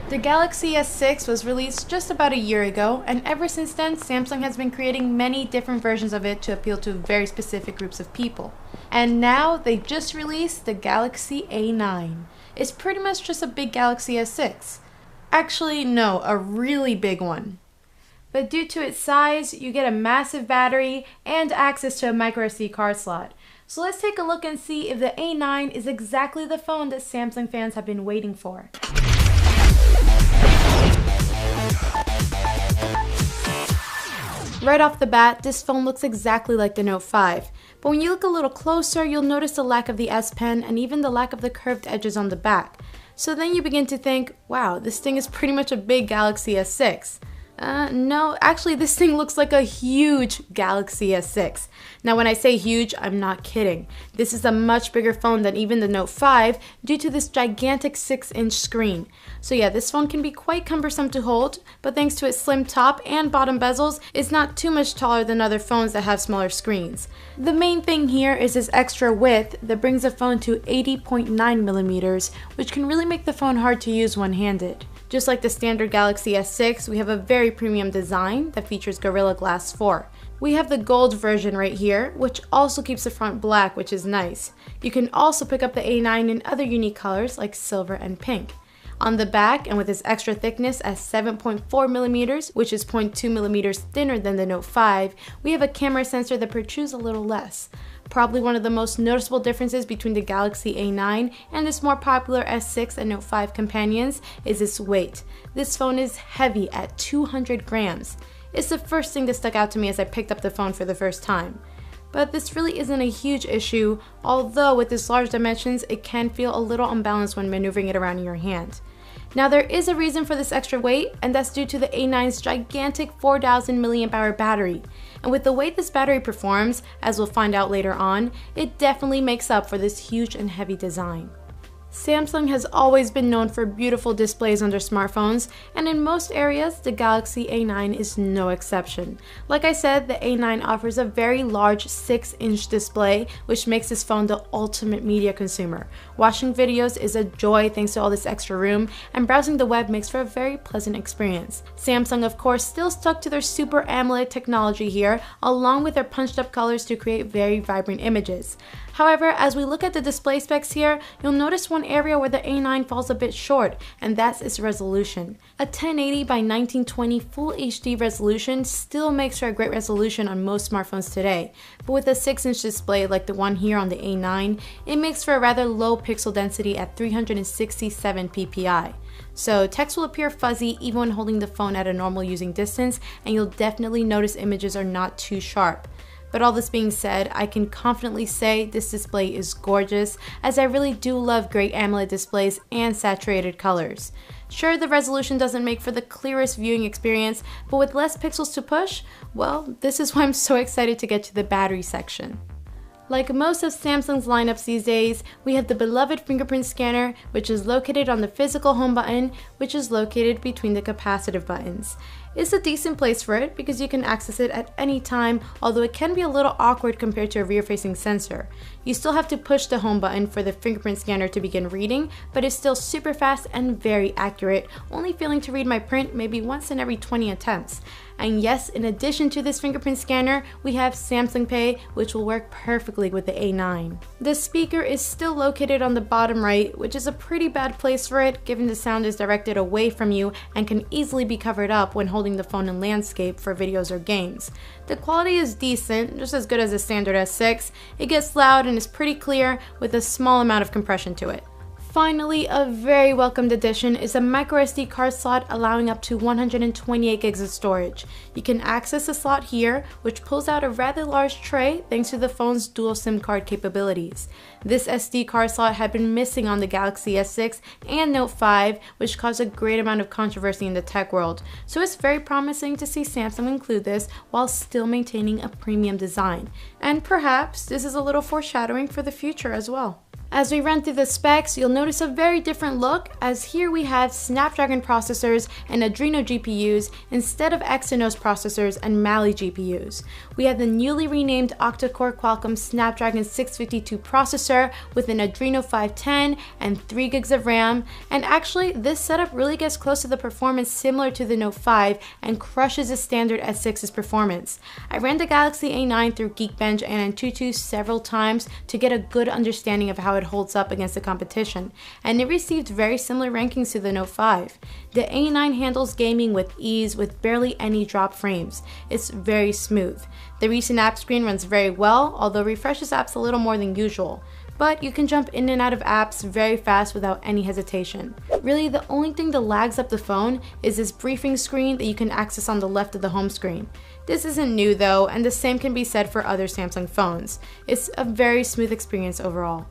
The Galaxy S6 was released just about a year ago, and ever since then, Samsung has been creating many different versions of it to appeal to very specific groups of people. And now they just released the Galaxy A9. It's pretty much just a big Galaxy S6. Actually, no, a really big one. But due to its size, you get a massive battery and access to a microSD card slot. So let's take a look and see if the A9 is exactly the phone that Samsung fans have been waiting for. Right off the bat, this phone looks exactly like the Note 5, but when you look a little closer, you'll notice the lack of the S Pen and even the lack of the curved edges on the back. So then you begin to think, wow, this thing is pretty much a big Galaxy S6. No, actually this thing looks like a huge Galaxy S6. Now when I say huge, I'm not kidding. This is a much bigger phone than even the Note 5 due to this gigantic 6-inch screen. So yeah, this phone can be quite cumbersome to hold, but thanks to its slim top and bottom bezels, it's not too much taller than other phones that have smaller screens. The main thing here is this extra width that brings the phone to 80.9 millimeters, which can really make the phone hard to use one-handed. Just like the standard Galaxy S6, we have a very premium design that features Gorilla Glass 4. We have the gold version right here, which also keeps the front black, which is nice. You can also pick up the A9 in other unique colors like silver and pink. On the back, and with its extra thickness at 7.4 millimeters, which is 0.2 millimeters thinner than the Note 5, we have a camera sensor that protrudes a little less. Probably one of the most noticeable differences between the Galaxy A9 and its more popular S6 and Note 5 companions is its weight. This phone is heavy at 200 grams. It's the first thing that stuck out to me as I picked up the phone for the first time. But this really isn't a huge issue, although with its large dimensions, it can feel a little unbalanced when maneuvering it around in your hand. Now there is a reason for this extra weight, and that's due to the A9's gigantic 4000 mAh battery. And with the way this battery performs, as we'll find out later on, it definitely makes up for this huge and heavy design. Samsung has always been known for beautiful displays on their smartphones, and in most areas, the Galaxy A9 is no exception. Like I said, the A9 offers a very large 6-inch display, which makes this phone the ultimate media consumer. Watching videos is a joy thanks to all this extra room, and browsing the web makes for a very pleasant experience. Samsung, of course, still stuck to their Super AMOLED technology here, along with their punched up colors to create very vibrant images. However, as we look at the display specs here, you'll notice one area where the A9 falls a bit short, and that's its resolution. A 1080 by 1920 Full HD resolution still makes for a great resolution on most smartphones today, but with a 6-inch display like the one here on the A9, it makes for a rather low pixel density at 367 ppi. So text will appear fuzzy even when holding the phone at a normal using distance, and you'll definitely notice images are not too sharp. But all this being said, I can confidently say this display is gorgeous, as I really do love great AMOLED displays and saturated colors. Sure, the resolution doesn't make for the clearest viewing experience, but with less pixels to push, well, this is why I'm so excited to get to the battery section. Like most of Samsung's lineups these days, we have the beloved fingerprint scanner, which is located on the physical home button, which is located between the capacitive buttons. It's a decent place for it because you can access it at any time, although it can be a little awkward compared to a rear-facing sensor. You still have to push the home button for the fingerprint scanner to begin reading, but it's still super fast and very accurate, only failing to read my print maybe once in every 20 attempts. And yes, in addition to this fingerprint scanner, we have Samsung Pay, which will work perfectly with the A9. The speaker is still located on the bottom right, which is a pretty bad place for it, given the sound is directed away from you and can easily be covered up when holding the phone in landscape for videos or games. The quality is decent, just as good as the standard S6. It gets loud and is pretty clear with a small amount of compression to it. Finally, a very welcomed addition is a microSD card slot allowing up to 128 gigs of storage. You can access the slot here, which pulls out a rather large tray thanks to the phone's dual SIM card capabilities. This SD card slot had been missing on the Galaxy S6 and Note 5, which caused a great amount of controversy in the tech world. So it's very promising to see Samsung include this while still maintaining a premium design. And perhaps this is a little foreshadowing for the future as well. As we run through the specs, you'll notice a very different look, as here we have Snapdragon processors and Adreno GPUs instead of Exynos processors and Mali GPUs. We have the newly renamed octa-core Qualcomm Snapdragon 652 processor with an Adreno 510 and 3 gigs of RAM, and actually this setup really gets close to the performance similar to the Note 5 and crushes the standard S6's performance. I ran the Galaxy A9 through Geekbench and Antutu several times to get a good understanding of how it holds up against the competition, and it received very similar rankings to the Note 5. The A9 handles gaming with ease with barely any drop frames. It's very smooth. The recent app screen runs very well, although refreshes apps a little more than usual. But you can jump in and out of apps very fast without any hesitation. Really, the only thing that lags up the phone is this briefing screen that you can access on the left of the home screen. This isn't new though, and the same can be said for other Samsung phones. It's a very smooth experience overall.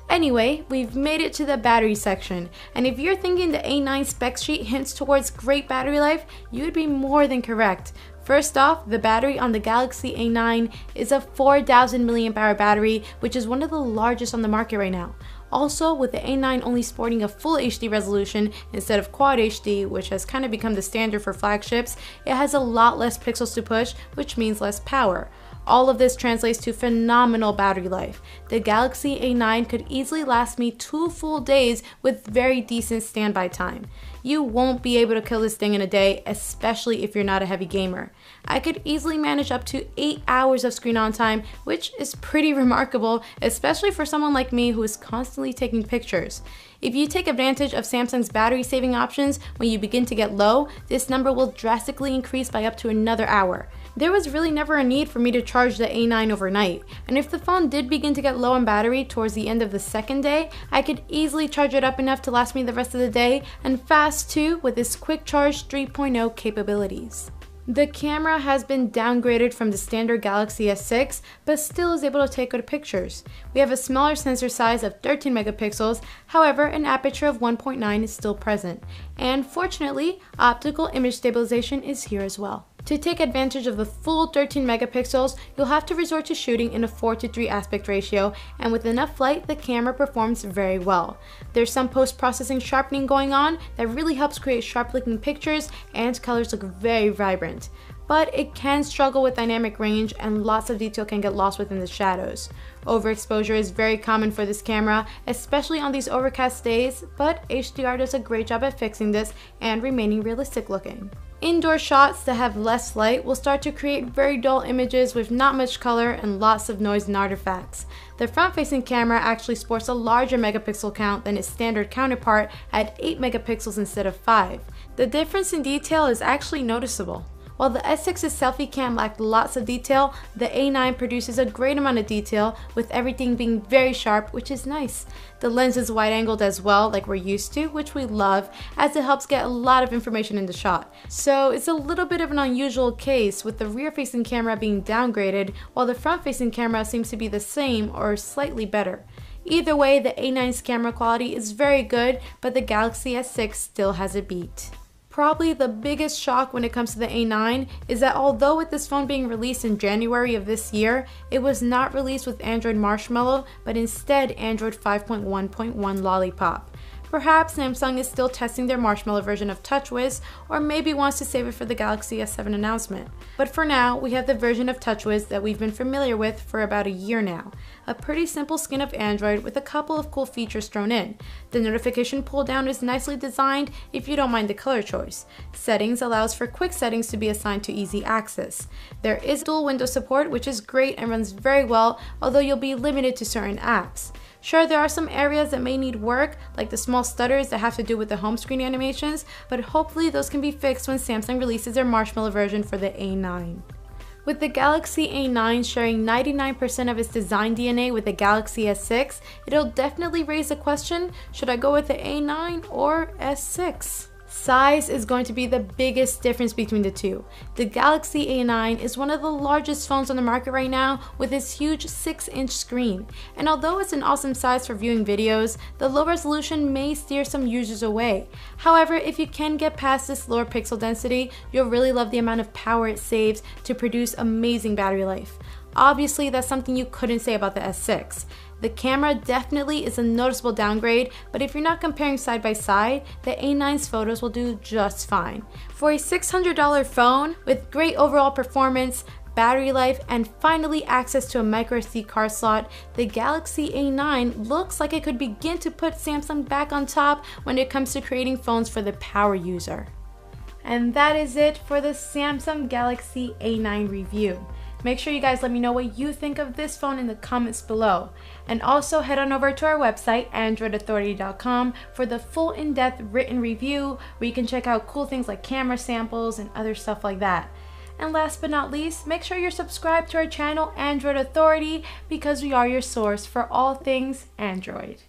Anyway, we've made it to the battery section, and if you're thinking the A9 spec sheet hints towards great battery life, you would be more than correct. First off, the battery on the Galaxy A9 is a 4,000 mAh battery, which is one of the largest on the market right now. Also, with the A9 only sporting a full HD resolution instead of Quad HD, which has kind of become the standard for flagships, it has a lot less pixels to push, which means less power. All of this translates to phenomenal battery life. The Galaxy A9 could easily last me 2 full days with very decent standby time. You won't be able to kill this thing in a day, especially if you're not a heavy gamer. I could easily manage up to 8 hours of screen on time, which is pretty remarkable, especially for someone like me who is constantly taking pictures. If you take advantage of Samsung's battery saving options when you begin to get low, this number will drastically increase by up to another hour. There was really never a need for me to charge the A9 overnight, and if the phone did begin to get low on battery towards the end of the second day, I could easily charge it up enough to last me the rest of the day, and fast too with its Quick Charge 3.0 capabilities. The camera has been downgraded from the standard Galaxy S6, but still is able to take good pictures. We have a smaller sensor size of 13 megapixels, however an aperture of 1.9 is still present, and fortunately, optical image stabilization is here as well. To take advantage of the full 13 megapixels, you'll have to resort to shooting in a 4:3 aspect ratio, and with enough light, the camera performs very well. There's some post-processing sharpening going on that really helps create sharp-looking pictures, and colors look very vibrant. But it can struggle with dynamic range, and lots of detail can get lost within the shadows. Overexposure is very common for this camera, especially on these overcast days, but HDR does a great job at fixing this and remaining realistic looking. Indoor shots that have less light will start to create very dull images with not much color and lots of noise and artifacts. The front-facing camera actually sports a larger megapixel count than its standard counterpart at 8 megapixels instead of 5. The difference in detail is actually noticeable. While the S6's selfie cam lacked lots of detail, the A9 produces a great amount of detail, with everything being very sharp, which is nice. The lens is wide-angled as well, like we're used to, which we love, as it helps get a lot of information in the shot. So it's a little bit of an unusual case, with the rear-facing camera being downgraded, while the front-facing camera seems to be the same or slightly better. Either way, the A9's camera quality is very good, but the Galaxy S6 still has a beat. Probably the biggest shock when it comes to the A9 is that although with this phone being released in January of this year, it was not released with Android Marshmallow, but instead Android 5.1.1 Lollipop. Perhaps Samsung is still testing their Marshmallow version of TouchWiz, or maybe wants to save it for the Galaxy S7 announcement. But for now, we have the version of TouchWiz that we've been familiar with for about a year now. A pretty simple skin of Android with a couple of cool features thrown in. The notification pull down is nicely designed if you don't mind the color choice. Settings allows for quick settings to be assigned to easy access. There is dual window support, which is great and runs very well, although you'll be limited to certain apps. Sure, there are some areas that may need work, like the small stutters that have to do with the home screen animations, but hopefully those can be fixed when Samsung releases their Marshmallow version for the A9. With the Galaxy A9 sharing 99% of its design DNA with the Galaxy S6, it'll definitely raise the question, should I go with the A9 or S6? Size is going to be the biggest difference between the two. The Galaxy A9 is one of the largest phones on the market right now with its huge 6-inch screen. And although it's an awesome size for viewing videos, the low resolution may steer some users away. However, if you can get past this lower pixel density, you'll really love the amount of power it saves to produce amazing battery life. Obviously, that's something you couldn't say about the S6. The camera definitely is a noticeable downgrade, but if you're not comparing side by side, the A9's photos will do just fine. For a $600 phone with great overall performance, battery life, and finally access to a microSD card slot, the Galaxy A9 looks like it could begin to put Samsung back on top when it comes to creating phones for the power user. And that is it for the Samsung Galaxy A9 review. Make sure you guys let me know what you think of this phone in the comments below. And also head on over to our website, androidauthority.com, for the full in-depth written review where you can check out cool things like camera samples and other stuff like that. And last but not least, make sure you're subscribed to our channel, Android Authority, because we are your source for all things Android.